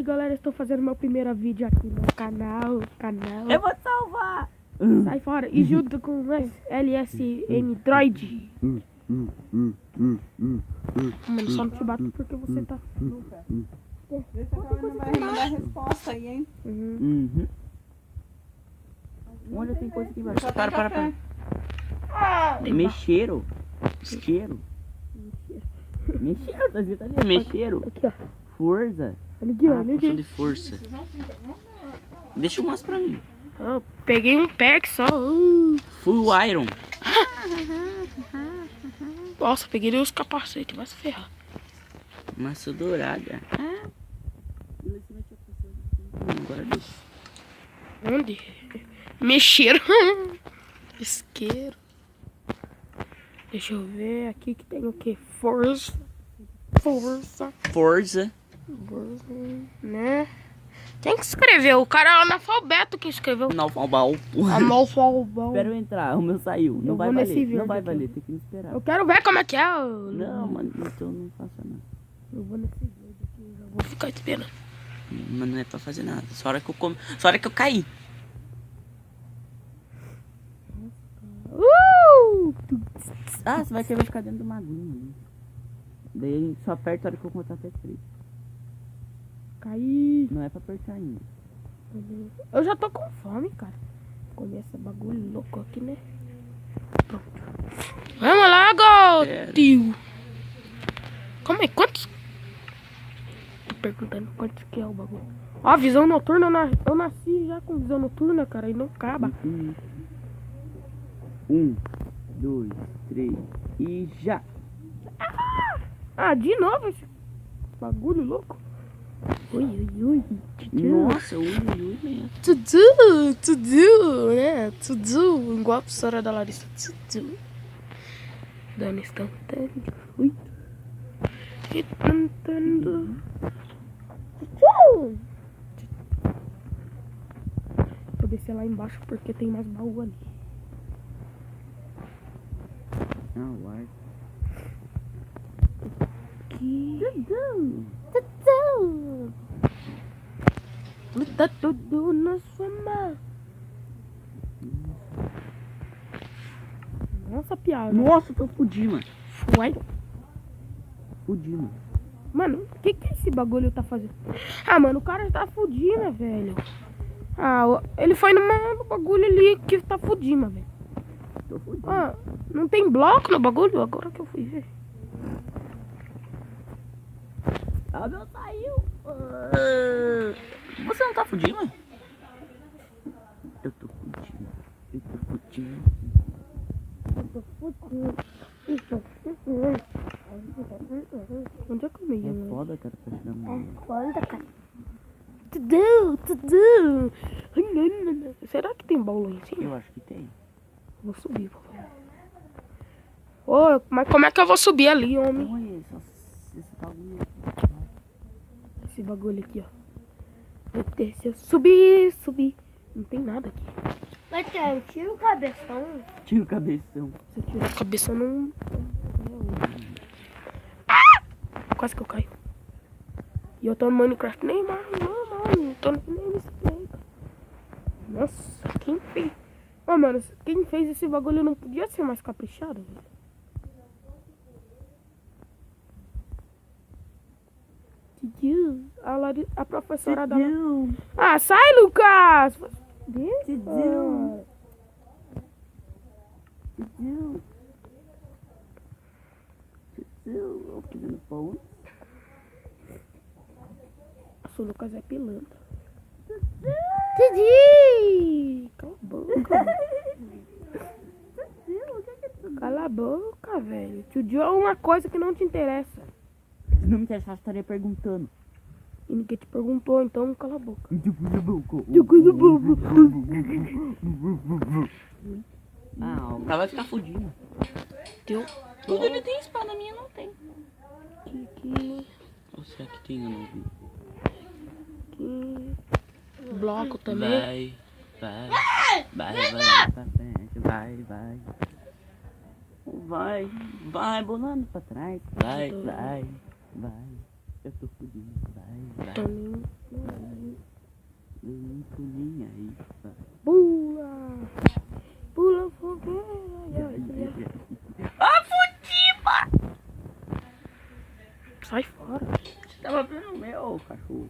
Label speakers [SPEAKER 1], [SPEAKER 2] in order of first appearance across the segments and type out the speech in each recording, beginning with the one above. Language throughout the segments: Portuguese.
[SPEAKER 1] Aí galera, estou fazendo meu primeiro vídeo aqui no canal.
[SPEAKER 2] Eu vou te salvar!
[SPEAKER 1] Sai fora. E junto com o LSM Droid. Mano, só não te bato porque você tá...
[SPEAKER 3] Vê se a Cauê não vai mandar resposta aí, hein?
[SPEAKER 2] Onde tem coisa aqui embaixo?
[SPEAKER 3] Já tem café.
[SPEAKER 2] Mexeiro. Isqueiro. Mexeiro, tá escrito ali. Mexeiro.
[SPEAKER 1] Aqui, ó.
[SPEAKER 2] Força.
[SPEAKER 1] Olha aqui, olha
[SPEAKER 2] Poção
[SPEAKER 1] aqui.
[SPEAKER 2] de força. Deixa umas pra mim.
[SPEAKER 1] Ó, peguei um pack só.
[SPEAKER 2] Full Iron.
[SPEAKER 1] Nossa, peguei os capacetes. Vai se ferrar.
[SPEAKER 2] Massa dourada. Agora deixa.
[SPEAKER 1] Onde? Mexeram. Isqueiro. Deixa eu ver aqui que tem o que? Força.
[SPEAKER 2] Força.
[SPEAKER 1] Força, né? Quem que escreveu? O cara é analfabeto que escreveu.
[SPEAKER 2] Analfabeto.
[SPEAKER 1] Analfabeto.
[SPEAKER 2] Espera eu entrar, o meu saiu. Não vai valer. Não vai valer, tem que me esperar.
[SPEAKER 1] Eu quero ver como é que é.
[SPEAKER 2] Não, mano, então não faça nada.
[SPEAKER 1] Eu vou nesse verde aqui, eu já vou ficar esperando.
[SPEAKER 2] Mas não é pra fazer nada. Só hora que eu come... Só hora que eu caí. Ah, você vai querer ficar dentro do magrinho. Daí a gente só aperta a hora que eu contar até 3.
[SPEAKER 1] Caí.
[SPEAKER 2] Não é pra apertar ainda.
[SPEAKER 1] Eu já tô com fome, cara. Comer esse bagulho louco aqui, né? Pronto. Vamos lá, gatinho. Calma aí, quantos? Tô perguntando quantos que é o bagulho. Ó, visão noturna, eu nasci já com visão noturna, cara, e não acaba.
[SPEAKER 2] 1, 2, 3 e já.
[SPEAKER 1] Ah, de novo esse bagulho louco. Ui, ui, ui.
[SPEAKER 2] Nossa, ui mesmo.
[SPEAKER 1] Tudo, né? Tudo, igual a professora da Larissa. Tudo. Dando instantâneo. Ui. E tentando. Vou descer lá embaixo porque tem mais baú ali.
[SPEAKER 2] Ah, uai.
[SPEAKER 1] Tudo. Tá tudo na sua mão. Nossa, piada.
[SPEAKER 2] Nossa, tô fudido, mano.
[SPEAKER 1] Uai.
[SPEAKER 2] Fudido, mano.
[SPEAKER 1] Mano, o que esse bagulho tá fazendo? Ah, mano, o cara tá fudindo, velho. Ah, ele foi no bagulho ali que tá fudindo, velho.
[SPEAKER 2] Tô fudido.
[SPEAKER 1] Ah, não tem bloco no bagulho? Agora que eu fui ver.
[SPEAKER 2] Ah, meu saiu. Você não tá fudido, mano? Eu tô fudido. Eu tô fudido.
[SPEAKER 1] Onde é que eu me
[SPEAKER 2] É foda, cara, pra tirar mão.
[SPEAKER 1] Foda, cara. Tudo. Será que tem baú lá em cima?
[SPEAKER 2] Eu acho que tem.
[SPEAKER 1] Vou subir, vou ver. Ô, mas como é que eu vou subir ali, homem?
[SPEAKER 2] Olha esse bagulho.
[SPEAKER 1] Esse bagulho aqui, ó. Vou descer. Subir. Não tem nada aqui.
[SPEAKER 4] Mas tem, tira o cabeção.
[SPEAKER 2] Tira o cabeção.
[SPEAKER 1] Se eu tirar a cabeça, não... Ah! Quase que eu caio. E eu tô no Minecraft nem mais, não tô nem nesse play, cara. Nossa, quem fez... Ô, mano, quem fez esse bagulho não podia ser mais caprichado, velho. A professora da... Ah, sai, Lucas!
[SPEAKER 2] Tidil. Eu fazendo pão.
[SPEAKER 1] Nossa, o Lucas é pilantra. Didi! Cala a boca. Cala a boca, velho. Tio Dio é uma coisa que não te interessa.
[SPEAKER 2] Se não me interessasse, eu estaria perguntando.
[SPEAKER 1] E ninguém te perguntou, então cala a boca.
[SPEAKER 2] Ah, o cara vai ficar fudido.
[SPEAKER 1] Teu.
[SPEAKER 2] Tudo ele tem espada, minha não tem.
[SPEAKER 1] Aqui.
[SPEAKER 2] Ou será que tem? Eu não vi.
[SPEAKER 1] Aqui. Bloco também.
[SPEAKER 2] Vai pra frente, vai, bolando pra trás, vai, eu tô fudido, vai.
[SPEAKER 1] Também.
[SPEAKER 2] Tava vendo o meu, cachorro.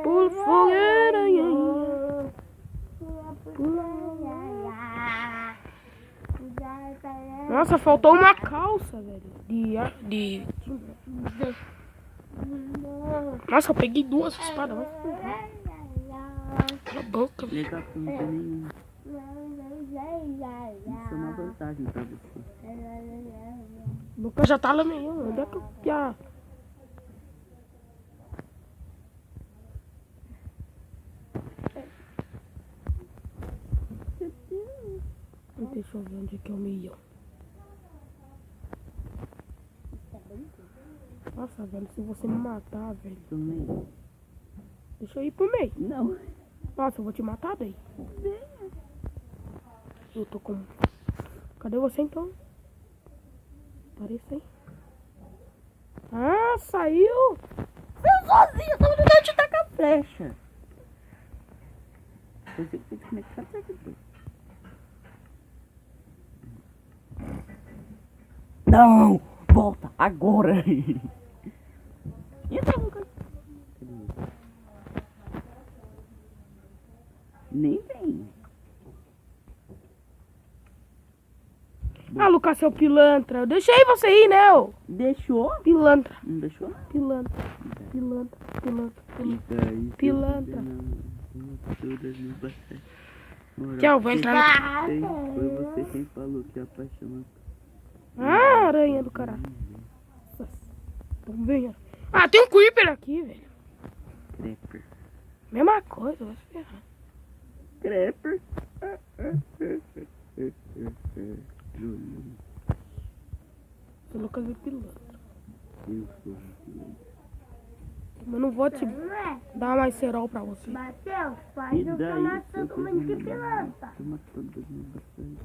[SPEAKER 1] Por fogueira. Nossa, faltou uma calça, velho. Nossa, eu peguei duas espadas. Cala a boca, velho.
[SPEAKER 2] Legal que não tem nenhum. Isso é uma vantagem pra você.
[SPEAKER 1] O Lucas já tá lameando. Onde é que eu já... Deixa eu ver onde é que é o meio. Nossa, velho, se você me matar, velho.
[SPEAKER 2] Do meio.
[SPEAKER 1] Deixa eu ir pro meio.
[SPEAKER 2] Não.
[SPEAKER 1] Nossa, eu vou te matar daí. Eu tô com... Cadê você então? Apareça aí. Ah, saiu!
[SPEAKER 2] Eu sozinho, eu tava tentando te tacar a flecha. Eu sei que tem que conectar aqui. Não! Volta! Agora! Entra, Lucas! Nem vem.
[SPEAKER 1] Ah, Lucas, seu pilantra. Eu deixei você ir, né, ô?
[SPEAKER 2] Deixou?
[SPEAKER 1] Pilantra.
[SPEAKER 2] Não deixou?
[SPEAKER 1] Pilantra. Pilantra. Pilantra. Pilantra. Pilantra. Tchau, vou entrar no...
[SPEAKER 2] Foi você quem falou que apaixonou.
[SPEAKER 1] Ah, aranha do caralho. Nossa. Então venha. Ah, tem um creeper aqui, velho.
[SPEAKER 2] Creeper.
[SPEAKER 1] Mesma coisa, vai se ferrar.
[SPEAKER 2] Creeper.
[SPEAKER 1] O Lucas é pilantra.
[SPEAKER 2] Eu sou.
[SPEAKER 1] Mas não vou te dar mais cerol pra você.
[SPEAKER 4] Mateus,
[SPEAKER 2] E
[SPEAKER 4] faz eu
[SPEAKER 2] daí?
[SPEAKER 4] tomar suco muito de pilantra.
[SPEAKER 2] Toma todas as minhas bastante.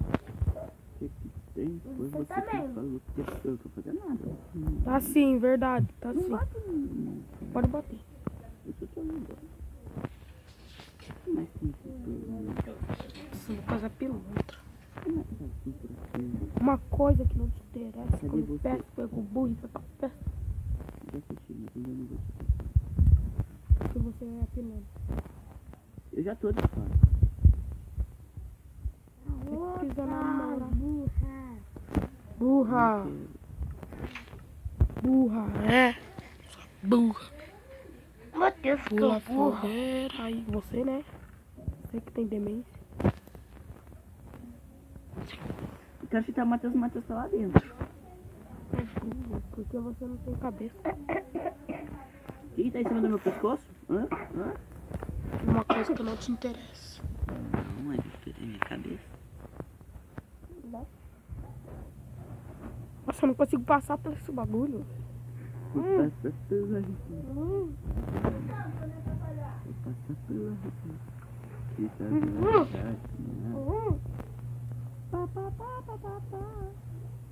[SPEAKER 2] O que que tem? Foi
[SPEAKER 4] Você
[SPEAKER 2] você
[SPEAKER 4] também.
[SPEAKER 2] que falou que eu tô fazendo nada.
[SPEAKER 1] Tá sim, verdade. Tá
[SPEAKER 2] Não
[SPEAKER 1] sim.
[SPEAKER 2] bate em mim.
[SPEAKER 1] Pode bater.
[SPEAKER 2] Eu tô te ajudando. Mas sim,
[SPEAKER 1] Esse Lucas é pilantra.
[SPEAKER 2] como é que tá assim por aqui?
[SPEAKER 1] Uma coisa que não te interessa.
[SPEAKER 2] Cadê
[SPEAKER 1] Quando
[SPEAKER 2] você?
[SPEAKER 1] peço, pego o burro e vai pra festa.
[SPEAKER 2] Já assisti, mas ainda não vou te
[SPEAKER 1] Porque você é pilantra.
[SPEAKER 2] Eu já tô de fora.
[SPEAKER 1] Você precisa namorar. Burra. Burra, é. Burra.
[SPEAKER 4] Mateus,
[SPEAKER 1] Pula fogueira. Aí você, né? Você que tem demência.
[SPEAKER 2] Eu quero chutar o Matheus tá lá dentro.
[SPEAKER 1] É burra, porque você não tem cabeça.
[SPEAKER 2] Quem tá em cima do meu pescoço? Hã?
[SPEAKER 1] Uma coisa que não te interessa.
[SPEAKER 2] Não, é diferente, minha cabeça.
[SPEAKER 1] Nossa, eu não consigo passar por esse bagulho.
[SPEAKER 2] Passa pela rua. Passa pela rua. Que tá verdade,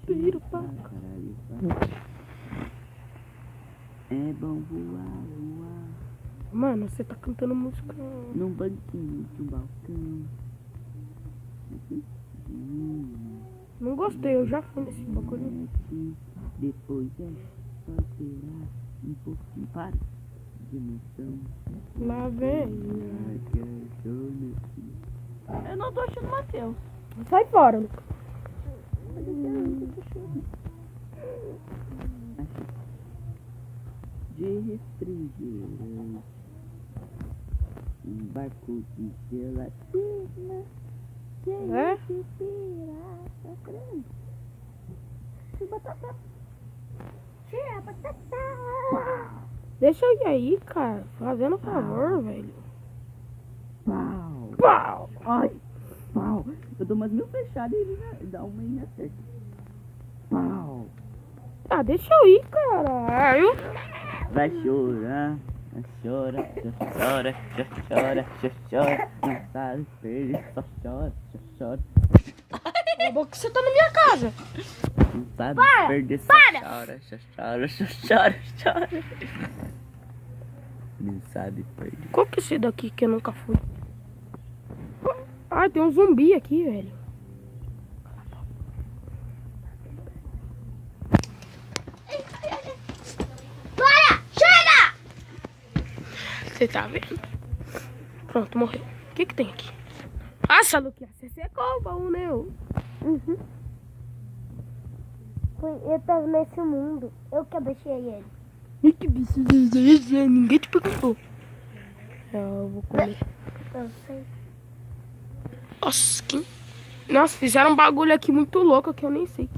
[SPEAKER 1] Piro, pá.
[SPEAKER 2] caralho. É bom voar.
[SPEAKER 1] Mano, você tá cantando música.
[SPEAKER 2] Num banquinho de um balcão.
[SPEAKER 1] Não gostei, eu já fui nesse bagulho.
[SPEAKER 2] Depois é só tirar um pouquinho. Para de emoção.
[SPEAKER 1] Lá vem.
[SPEAKER 2] Eu não tô achando o Matheus.
[SPEAKER 1] Sai fora, Lucas.
[SPEAKER 2] De refrigerante, um barco de gelatina,
[SPEAKER 1] É?
[SPEAKER 2] de pirata grande.
[SPEAKER 4] Tira a batata.
[SPEAKER 1] Deixa eu ir aí, cara. Fazendo favor, velho.
[SPEAKER 2] Pau!
[SPEAKER 1] Pau!
[SPEAKER 2] Ai! Pau! Eu dou umas 1000 fechadas e ele dá uma e me acerta. Pau!
[SPEAKER 1] Ah, deixa eu ir, caralho.
[SPEAKER 2] Vai chorar, chora, chora, chora, chora, não sabe perder, só chora, chora.
[SPEAKER 1] Cala a boca que você tá na minha casa.
[SPEAKER 2] Não sabe perder, só chora, chora. Não sabe perder.
[SPEAKER 1] Qual que é esse daqui que eu nunca fui? Ah, tem um zumbi aqui, velho.
[SPEAKER 4] Para! Chega!
[SPEAKER 1] Você tá vendo? Pronto, morreu. O que que tem aqui? Nossa, Luquinha, você secou o baú, né?
[SPEAKER 4] Uhum. Eu tava nesse mundo. Eu que abaixei ele.
[SPEAKER 1] Ih, que bicho. Ninguém te perguntou. Eu vou comer.
[SPEAKER 4] Eu sei.
[SPEAKER 1] Nossa, Nossa, fizeram um bagulho aqui muito louco que eu nem sei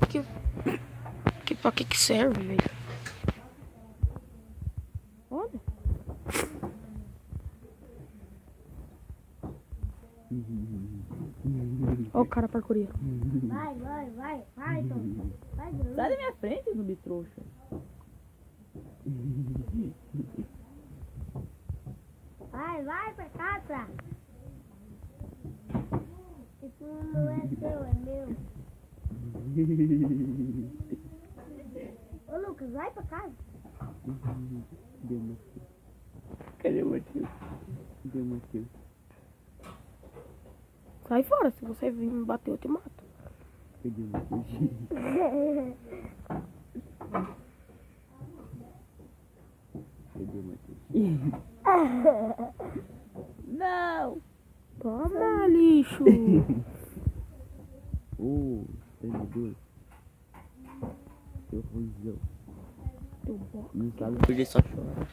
[SPEAKER 1] pra que serve, velho. Olha. Olha o cara parkourando.
[SPEAKER 4] Vai, Tom. Vai, Bruno.
[SPEAKER 2] Sai da minha frente, zumbi trouxa.
[SPEAKER 4] Vai pra casa. Isso não é seu, é meu. Ô, Lucas, vai pra casa.
[SPEAKER 2] Cadê o motivo? Cadê o motivo?
[SPEAKER 1] Sai fora, se você vir me bater, eu te mato.
[SPEAKER 2] Cadê o motivo? Cadê o motivo? Não!
[SPEAKER 1] Toma, lixo.
[SPEAKER 2] Oh, treinador. Teu ruizão.
[SPEAKER 1] Teu bo-
[SPEAKER 2] Não sabe porque só chora.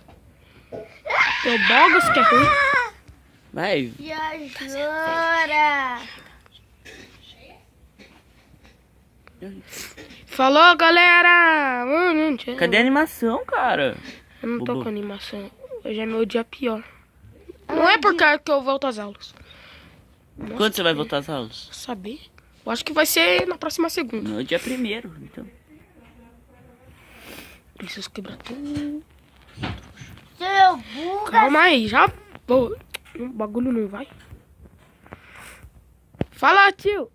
[SPEAKER 1] Teu bogas que é ruim.
[SPEAKER 2] Vai!
[SPEAKER 4] Chora.
[SPEAKER 1] Falou, galera.
[SPEAKER 2] Cadê a animação, cara?
[SPEAKER 1] Eu não tô
[SPEAKER 2] Bobo.
[SPEAKER 1] com animação. Hoje é meu dia pior. Não é por causa que eu volto às aulas.
[SPEAKER 2] Quando você vai voltar às aulas?
[SPEAKER 1] Saber? Eu acho que vai ser na próxima segunda.
[SPEAKER 2] No dia 1º, então.
[SPEAKER 1] Preciso quebrar tudo.
[SPEAKER 4] Seu burro.
[SPEAKER 1] Calma aí, já. Pô, o bagulho não vai. Fala, tio.